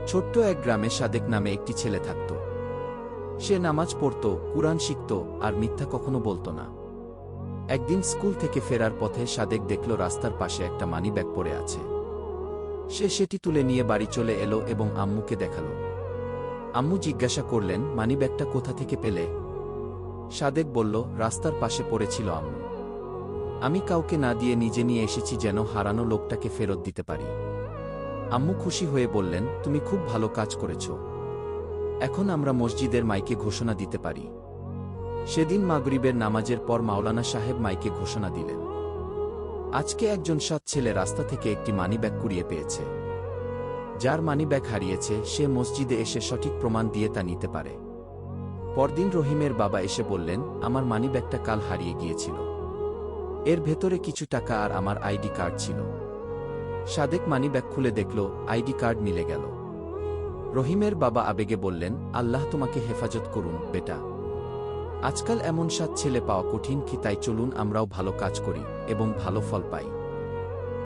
ছোট্ট এক গ্রামে সাদেক নামে একটি ছেলে থাকত। সে নামাজ পড়ত, কুরআন শিখত, আর মিথ্যা কখনো বলত না। একদিন স্কুল থেকে ফেরার পথে সাদেক দেখল রাস্তার পাশে একটা মানিব্যাগ পড়ে আছে। সে সেটি তুলে নিয়ে বাড়ি চলে এলো এবং আম্মুকে দেখালো। আম্মু জিজ্ঞাসা করলেন, মানিব্যাগটা কোথা থেকে পেলে? সাদেক বলল, রাস্তার পাশে পড়েছিল আম্মু। আমি কাউকে না দিয়ে নিজে নিয়ে এসেছি যেন হারানো লোকটাকে ফেরত দিতে পারি। আম্মু খুশি হয়ে বললেন, তুমি খুব ভালো কাজ করেছ। এখন আমরা মসজিদের মাইকে ঘোষণা দিতে পারি। সেদিন মাগরিবের নামাজের পর মাওলানা সাহেব মাইকে ঘোষণা দিলেন, আজকে একজন সৎ ছেলে রাস্তা থেকে একটি মানিব্যাগ কুড়িয়ে পেয়েছে। যার মানিব্যাগ হারিয়েছে সে মসজিদে এসে সঠিক প্রমাণ দিয়ে তা নিতে পারে। পরদিন রহিমের বাবা এসে বললেন, আমার মানিব্যাগটা কাল হারিয়ে গিয়েছিল। এর ভেতরে কিছু টাকা আর আমার আইডি কার্ড ছিল। সাদেক মানিব্যাগ খুলে দেখল, আইডি কার্ড মিলে গেল। রহিমের বাবা আবেগে বললেন, আল্লাহ তোমাকে হেফাজত করুন বেটা। আজকাল এমন সৎ ছেলে পাওয়া কঠিন কি, তাই চলুন আমরাও ভালো কাজ করি এবং ভালো ফল পাই।